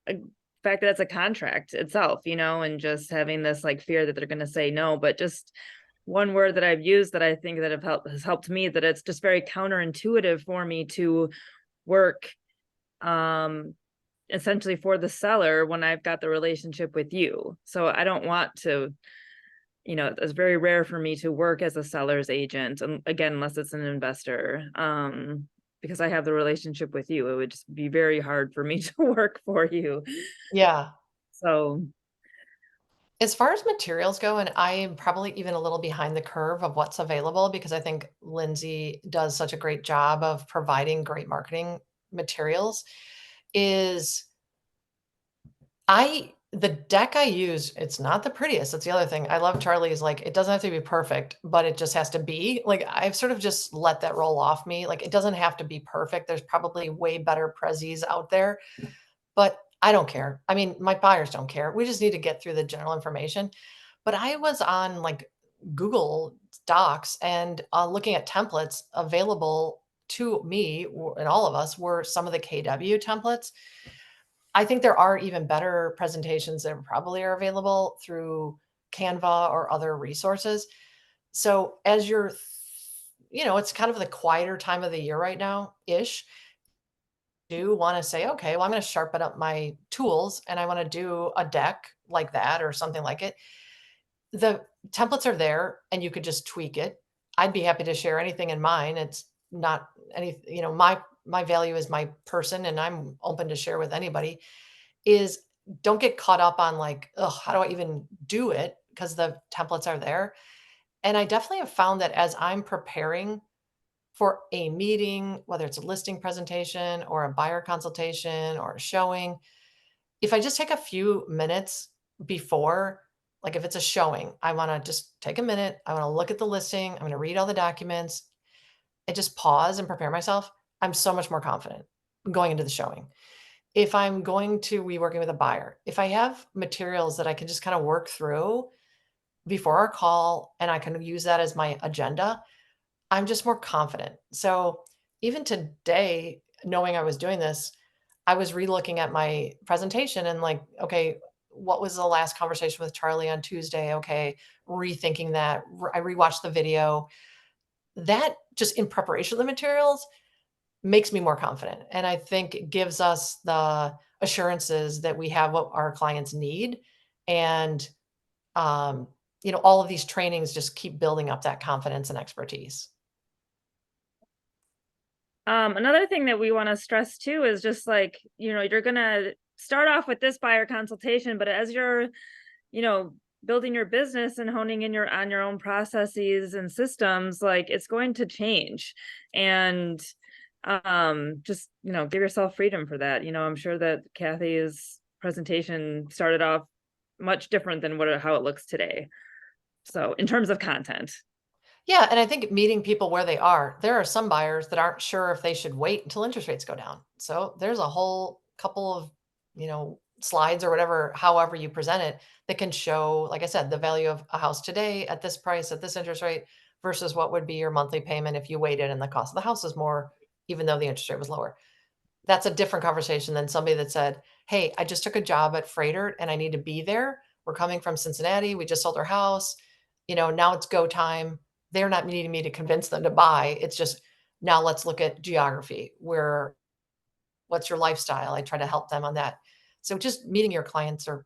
a fact that it's a contract itself, and just having this like fear that they're going to say no. But just one word that I've used that I think that has helped me, that it's just very counterintuitive for me to work essentially for the seller when I've got the relationship with you. So I don't want to, it's very rare for me to work as a seller's agent. And again, unless it's an investor, because I have the relationship with you, it would just be very hard for me to work for you. Yeah. So As far as materials go, and I am probably even a little behind the curve of what's available because I think Lindsay does such a great job of providing great marketing materials, is the deck I use, it's not the prettiest. That's the other thing. I love Charlie's like, it doesn't have to be perfect, but it just has to be. Like I've sort of just let that roll off me. Like it doesn't have to be perfect. There's probably way better prezzies out there, but I don't care. I mean, my buyers don't care. We just need to get through the general information. But I was on like Google Docs and looking at templates available to me and all of us were some of the KW templates. I think there are even better presentations that probably are available through Canva or other resources. So as it's kind of the quieter time of the year right now ish. Do want to say, okay, well, I'm going to sharpen up my tools and I want to do a deck like that or something like it. The templates are there and you could just tweak it. I'd be happy to share anything in mine. It's not any, my value is my person and I'm open to share with anybody is don't get caught up on like, oh, how do I even do it? Because the templates are there. And I definitely have found that as I'm preparing for a meeting, whether it's a listing presentation or a buyer consultation or a showing, if I just take a few minutes before, like if it's a showing, I want to just take a minute. I want to look at the listing. I'm going to read all the documents and just pause and prepare myself. I'm so much more confident going into the showing. If I'm going to be working with a buyer, if I have materials that I can just kind of work through before our call and I can use that as my agenda, I'm just more confident. So even today, knowing I was doing this, I was relooking at my presentation and like, okay, what was the last conversation with Charlie on Tuesday? Okay, rethinking that. I rewatched the video. That just in preparation of the materials makes me more confident. And I think it gives us the assurances that we have what our clients need. And, all of these trainings just keep building up that confidence and expertise. another thing that we want to stress too is just like, you're going to start off with this buyer consultation, but as you're, building your business and honing in on your own processes and systems, like it's going to change. And just, give yourself freedom for that. I'm sure that Cathy's presentation started off much different than how it looks today. So in terms of content. Yeah, and I think meeting people where they are, there are some buyers that aren't sure if they should wait until interest rates go down. So there's a whole couple of, slides or whatever, however you present it, that can show, like I said, the value of a house today at this price, at this interest rate versus what would be your monthly payment if you waited and the cost of the house is more, even though the interest rate was lower. That's a different conversation than somebody that said, hey, I just took a job at Freighter and I need to be there. We're coming from Cincinnati. We just sold our house. Now it's go time. They're not needing me to convince them to buy. It's just now let's look at geography. What's your lifestyle? I try to help them on that. So just meeting your clients or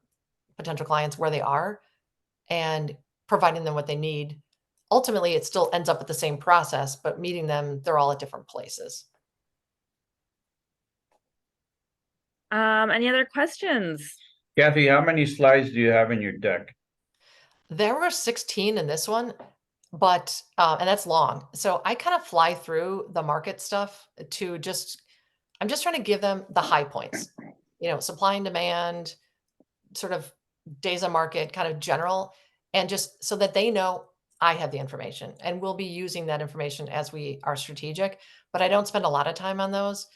potential clients where they are and providing them what they need. Ultimately, it still ends up at the same process, but meeting them, they're all at different places. Any other questions? Kathy, how many slides do you have in your deck? There were 16 in this one, but and that's long. So I kind of fly through the market stuff to I'm just trying to give them the high points, supply and demand, sort of days on market, kind of general, and just so that they know I have the information and we'll be using that information as we are strategic. But I don't spend a lot of time on those.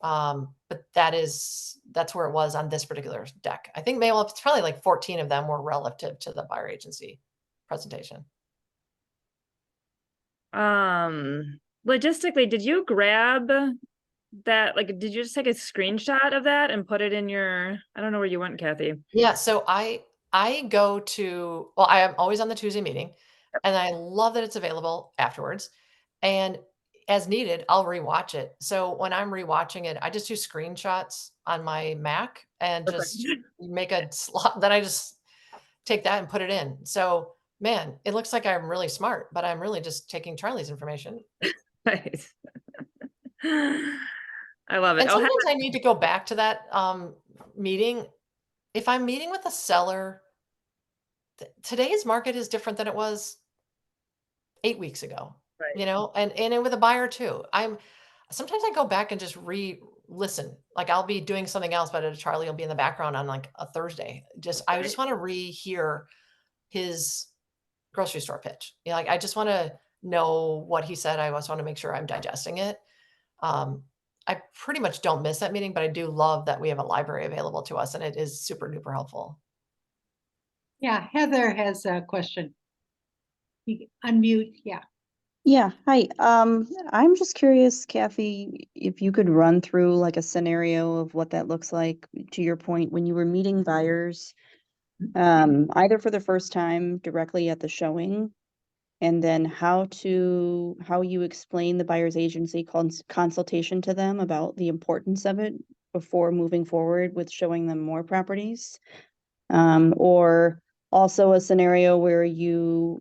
But that's where it was on this particular deck. I think maybe it's probably like 14 of them were relative to the buyer agency presentation. Logistically, did you grab that? Like, did you just take a screenshot of that and put it in your, I don't know where you went, Kathy. Yeah. So I go to, well, I am always on the Tuesday meeting and I love that it's available afterwards. And as needed, I'll rewatch it. So when I'm rewatching it, I just do screenshots on my Mac and just make a slot. Then I just take that and put it in. So man, it looks like I'm really smart, but I'm really just taking Charlie's information. Nice. I love it. And sometimes I need to go back to that meeting. If I'm meeting with a seller, today's market is different than it was 8 weeks ago. Right. And with a buyer too. Sometimes I go back and just listen. Like I'll be doing something else, but Charlie will be in the background on like a Thursday. I just want to rehear his grocery store pitch. Like I just want to know what he said. I just want to make sure I'm digesting it. I pretty much don't miss that meeting, but I do love that we have a library available to us and it is super duper helpful. Yeah, Heather has a question. You unmute, yeah. Yeah, hi. I'm just curious, Kathy, if you could run through like a scenario of what that looks like, to your point, when you were meeting buyers, either for the first time directly at the showing, and then how you explain the buyer's agency consultation to them about the importance of it before moving forward with showing them more properties. Or also a scenario where you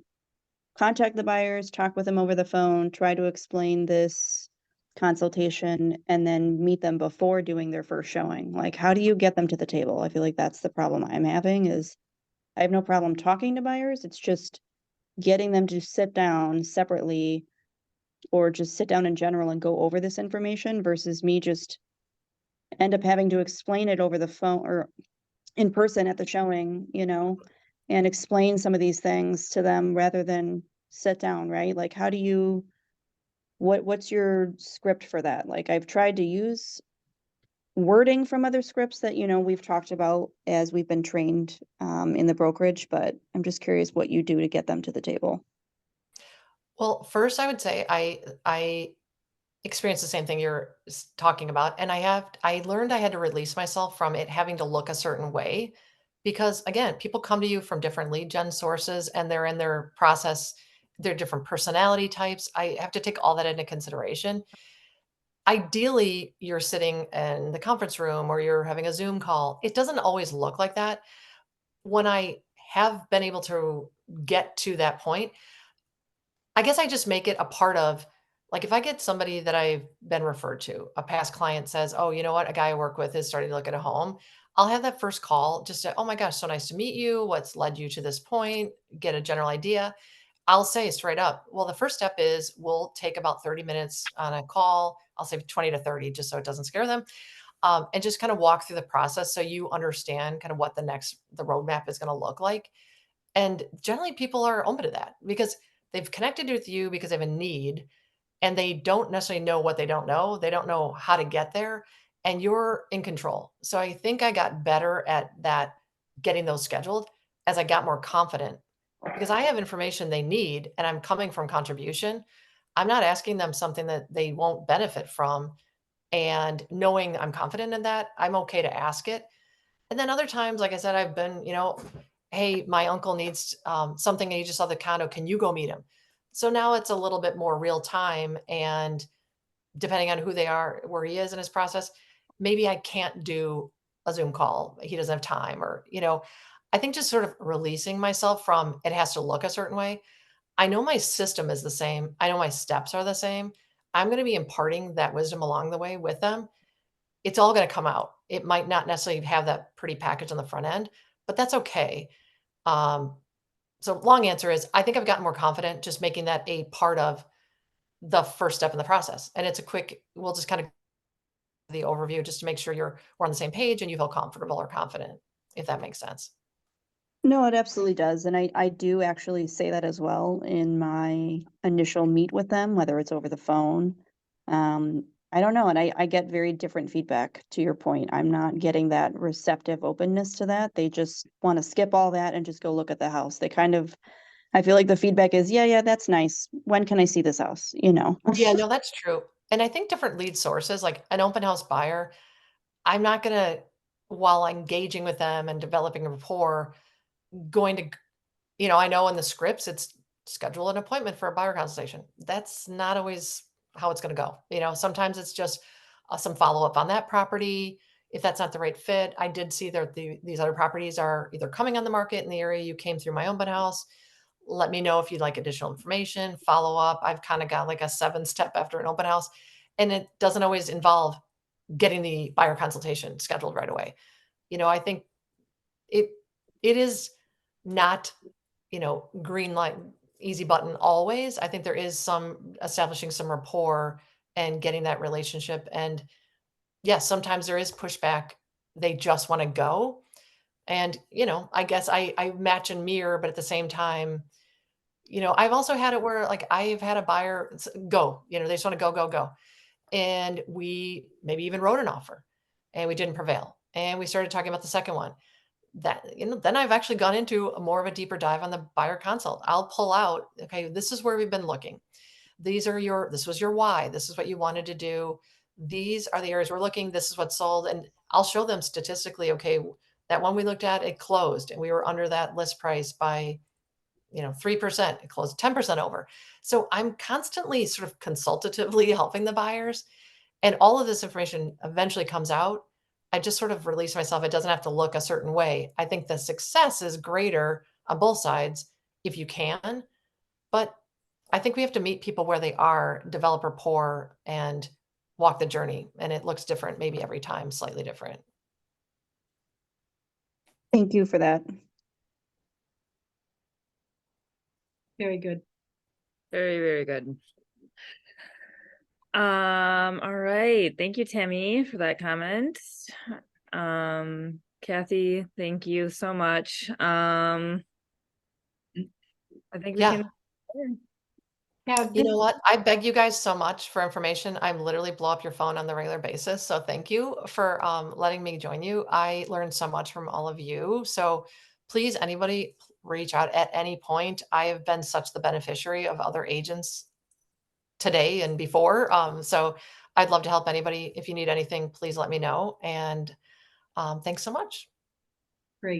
contact the buyers, talk with them over the phone, try to explain this consultation, and then meet them before doing their first showing. Like, how do you get them to the table? I feel like that's the problem I'm having is I have no problem talking to buyers. It's just getting them to sit down separately or just sit down in general and go over this information versus me just end up having to explain it over the phone or in person at the showing, and explain some of these things to them rather than sit down, right? Like, how do you, what's your script for that? Like, I've tried to use wording from other scripts that, we've talked about as we've been trained in the brokerage, but I'm just curious what you do to get them to the table. Well, first I would say I experienced the same thing you're talking about. And I learned I had to release myself from it having to look a certain way because again, people come to you from different lead gen sources and they're in their process, they're different personality types. I have to take all that into consideration. Ideally, you're sitting in the conference room or you're having a Zoom call. It doesn't always look like that. When I have been able to get to that point, I guess I just make it a part of, like, if I get somebody that I've been referred to, a past client says, "Oh, you know what? A guy I work with is starting to look at a home." I'll have that first call just to, "Oh my gosh, so nice to meet you. What's led you to this point?" Get a general idea. I'll say straight up, well, the first step is we'll take about 30 minutes on a call. I'll say 20 to 30 just so it doesn't scare them. And just kind of walk through the process so you understand kind of what the roadmap is going to look like. And generally people are open to that because they've connected with you because they have a need and they don't necessarily know what they don't know. They don't know how to get there and you're in control. So I think I got better at that, getting those scheduled as I got more confident because I have information they need and I'm coming from contribution. I'm not asking them something that they won't benefit from. And knowing I'm confident in that, I'm okay to ask it. And then other times, like I said, I've been, hey, my uncle needs something and he just saw the condo. Can you go meet him? So now it's a little bit more real time. And depending on who they are, where he is in his process, maybe I can't do a Zoom call. He doesn't have time or, I think just sort of releasing myself from it has to look a certain way. I know my system is the same. I know my steps are the same. I'm going to be imparting that wisdom along the way with them. It's all going to come out. It might not necessarily have that pretty package on the front end, but that's okay. So long answer is I think I've gotten more confident just making that a part of the first step in the process. And it's a quick, we'll just kind of the overview just to make sure we're on the same page and you feel comfortable or confident, if that makes sense. No, it absolutely does. And I do actually say that as well in my initial meet with them, whether it's over the phone. I don't know. And I get very different feedback to your point. I'm not getting that receptive openness to that. They just want to skip all that and just go look at the house. They kind of, I feel like the feedback is, yeah, that's nice. When can I see this house? You know? Yeah, no, that's true. And I think different lead sources, like an open house buyer, I'm not going to, while engaging with them and developing a rapport, going to, I know in the scripts, it's schedule an appointment for a buyer consultation. That's not always how it's going to go. Sometimes it's just some follow up on that property. If that's not the right fit, I did see that these other properties are either coming on the market in the area you came through my open house. Let me know if you'd like additional information, follow up. I've kind of got like a 7-step after an open house, and it doesn't always involve getting the buyer consultation scheduled right away. I think it is not, green light, easy button always. I think there is some establishing some rapport and getting that relationship. And yes, sometimes there is pushback. They just want to go. And, I guess I match and mirror, but at the same time, I've also had it where like I've had a buyer go, they just want to go, go, go. And we maybe even wrote an offer and we didn't prevail. And we started talking about the second one. Then I've actually gone into more of a deeper dive on the buyer consult. I'll pull out, okay, this is where we've been looking. This was your why. This is what you wanted to do. These are the areas we're looking. This is what's sold. And I'll show them statistically, okay, that one we looked at, it closed and we were under that list price by 3%, it closed 10% over. So I'm constantly sort of consultatively helping the buyers. And all of this information eventually comes out. I just sort of release myself. It doesn't have to look a certain way. I think the success is greater on both sides if you can. But I think we have to meet people where they are, develop rapport, and walk the journey. And it looks different maybe every time, slightly different. Thank you for that. Very good. Very, very good. All right. Thank you, Tammy, for that comment. Cathy, thank you so much. I think we Yeah. can. Yeah, You know what? I beg you guys so much for information. I'm literally blow up your phone on the regular basis. So thank you for letting me join you. I learned so much from all of you. So please, anybody reach out at any point. I have been such the beneficiary of other agents today and before. So I'd love to help anybody. If you need anything, please let me know. And thanks so much.